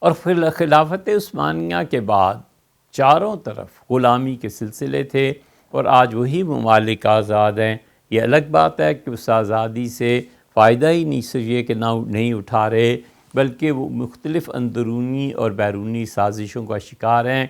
اور خلافت عثمانیہ کے بعد چاروں طرف غلامی کے سلسلے تھے، اور آج وہی ممالک آزاد ہیں۔ یہ الگ بات ہے کہ اس آزادی سے فائدہ ہی نہیں صرف یہ کہ نہیں اٹھا رہے، بلکہ وہ مختلف اندرونی اور بیرونی سازشوں کا شکار ہیں۔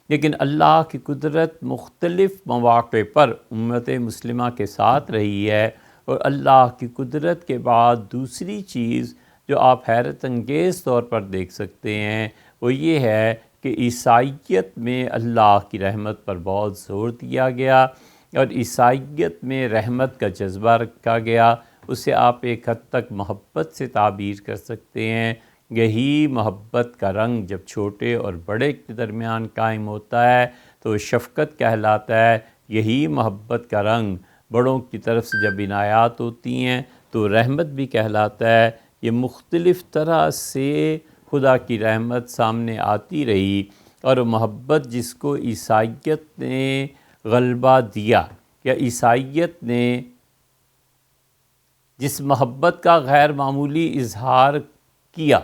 لیکن اللہ کی قدرت مختلف مواقع پر امت مسلمہ کے ساتھ رہی ہے، اور اللہ کی قدرت کے بعد دوسری چیز جو آپ حیرت انگیز طور پر دیکھ سکتے ہیں وہ یہ ہے کہ عیسائیت میں اللہ کی رحمت پر بہت زور دیا گیا، اور عیسائیت میں رحمت کا جذبہ رکھا گیا۔ اسے آپ ایک حد تک محبت سے تعبیر کر سکتے ہیں۔ یہی محبت کا رنگ جب چھوٹے اور بڑے کے درمیان قائم ہوتا ہے تو شفقت کہلاتا ہے۔ یہی محبت کا رنگ بڑوں کی طرف سے جب عنایات ہوتی ہیں تو رحمت بھی کہلاتا ہے۔ یہ مختلف طرح سے خدا کی رحمت سامنے آتی رہی، اور محبت جس کو عیسائیت نے غلبہ دیا، یا عیسائیت نے جس محبت کا غیر معمولی اظہار کیا،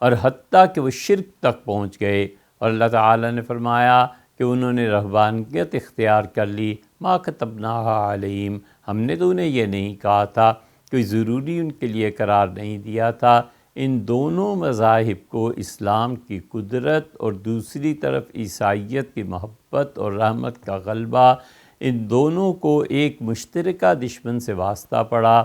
اور حتیٰ کہ وہ شرک تک پہنچ گئے، اور اللہ تعالیٰ نے فرمایا کہ انہوں نے رہبانیت اختیار کر لی، ما کتبناہا علیہم، ہم نے تو انہیں یہ نہیں کہا تھا، کوئی ضروری ان کے لیے قرار نہیں دیا تھا۔ ان دونوں مذاہب کو، اسلام کی قدرت اور دوسری طرف عیسائیت کی محبت اور رحمت کا غلبہ، ان دونوں کو ایک مشترکہ دشمن سے واسطہ پڑا،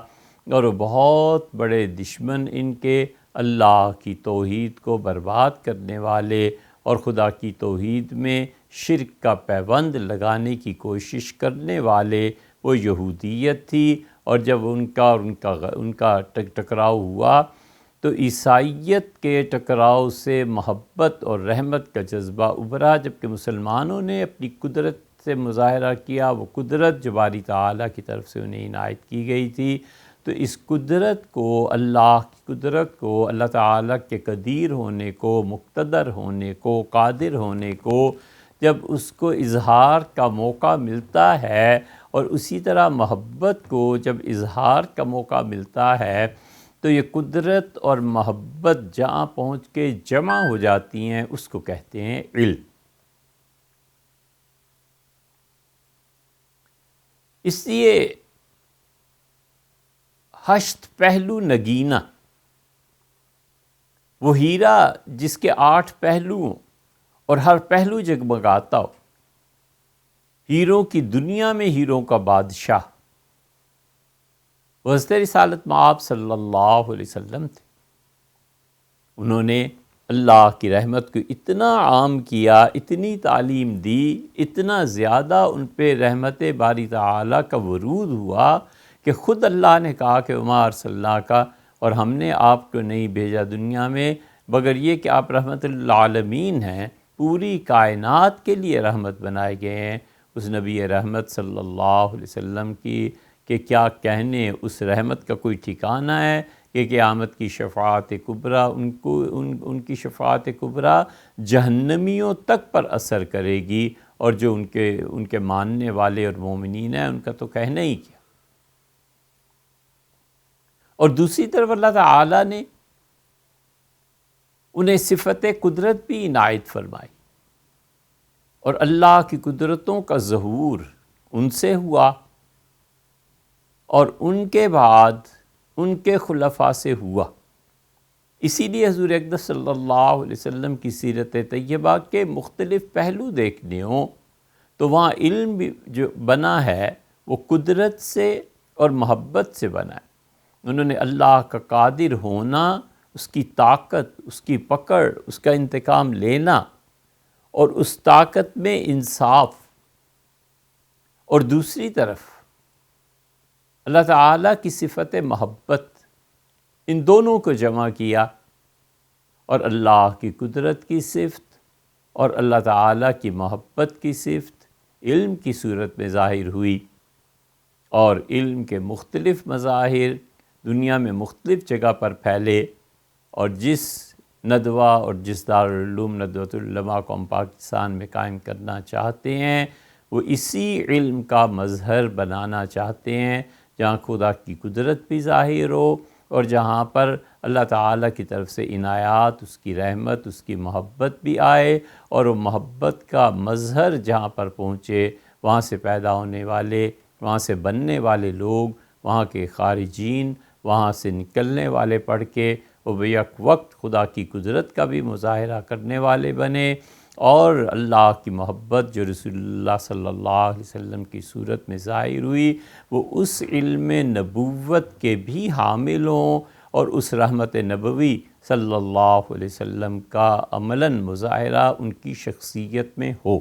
اور وہ بہت بڑے دشمن ان کے اللہ کی توحید کو برباد کرنے والے اور خدا کی توحید میں شرک کا پیوند لگانے کی کوشش کرنے والے وہ یہودیت تھی۔ اور جب ان کا ٹکراؤ ہوا تو عیسائیت کے ٹکراؤ سے محبت اور رحمت کا جذبہ ابھرا، جبکہ مسلمانوں نے اپنی قدرت سے مظاہرہ کیا، وہ قدرت جو باری تعالیٰ کی طرف سے انہیں عنایت کی گئی تھی۔ تو اس قدرت کو، اللہ کی قدرت کو، اللہ تعالیٰ کے قدیر ہونے کو، مقتدر ہونے کو، قادر ہونے کو جب اس کو اظہار کا موقع ملتا ہے، اور اسی طرح محبت کو جب اظہار کا موقع ملتا ہے، تو یہ قدرت اور محبت جہاں پہنچ کے جمع ہو جاتی ہیں اس کو کہتے ہیں علم۔ اس لیے ہشت پہلو نگینہ، وہ ہیرا جس کے 8 پہلو ہوں اور ہر پہلو جگمگاتا ہو، ہیروں کی دنیا میں ہیروں کا بادشاہ وہ حضرت رسالت مآب صلی اللہ علیہ وسلم تھے۔ انہوں نے اللہ کی رحمت کو اتنا عام کیا، اتنی تعلیم دی، اتنا زیادہ ان پہ رحمت باری تعالیٰ کا ورود ہوا کہ خود اللہ نے کہا کہ وما ارسلناک، اور ہم نے آپ کو نہیں بھیجا دنیا میں مگر یہ کہ آپ رحمت للعالمین ہیں، پوری کائنات کے لیے رحمت بنائے گئے ہیں۔ اس نبی رحمت صلی اللہ علیہ وسلم کی کہ کیا کہنے، اس رحمت کا کوئی ٹھکانہ ہے کہ قیامت کی شفاعت کبریٰ ان کی شفاعت کبریٰ جہنمیوں تک پر اثر کرے گی، اور جو ان کے ماننے والے اور مومنین ہیں ان کا تو کہنا ہی کیا۔ اور دوسری طرف اللہ تعالیٰ نے انہیں صفت قدرت بھی عنایت فرمائی، اور اللہ کی قدرتوں کا ظہور ان سے ہوا، اور ان کے بعد ان کے خلفاء سے ہوا۔ اسی لیے حضور اقدس صلی اللہ علیہ وسلم کی سیرت طیبہ کے مختلف پہلو دیکھنے ہوں تو وہاں علم بھی جو بنا ہے وہ قدرت سے اور محبت سے بنا ہے۔ انہوں نے اللہ کا قادر ہونا، اس کی طاقت، اس کی پکڑ، اس کا انتقام لینا، اور اس طاقت میں انصاف، اور دوسری طرف اللہ تعالیٰ کی صفت محبت، ان دونوں کو جمع کیا، اور اللہ کی قدرت کی صفت اور اللہ تعالیٰ کی محبت کی صفت علم کی صورت میں ظاہر ہوئی، اور علم کے مختلف مظاہر دنیا میں مختلف جگہ پر پھیلے، اور جس ندوہ اور جس دارالعلوم ندوۃ العلماء کو ہم پاکستان میں قائم کرنا چاہتے ہیں وہ اسی علم کا مظہر بنانا چاہتے ہیں، جہاں خدا کی قدرت بھی ظاہر ہو اور جہاں پر اللہ تعالیٰ کی طرف سے عنایات، اس کی رحمت، اس کی محبت بھی آئے، اور وہ محبت کا مظہر جہاں پر پہنچے، وہاں سے پیدا ہونے والے، وہاں سے بننے والے لوگ، وہاں کے خارجین، وہاں سے نکلنے والے پڑھ کے وہ بیک وقت خدا کی قدرت کا بھی مظاہرہ کرنے والے بنے، اور اللہ کی محبت جو رسول اللہ صلی اللہ علیہ وسلم کی صورت میں ظاہر ہوئی، وہ اس علم نبوت کے بھی حامل ہوں، اور اس رحمت نبوی صلی اللہ علیہ وسلم کا عملاً مظاہرہ ان کی شخصیت میں ہو۔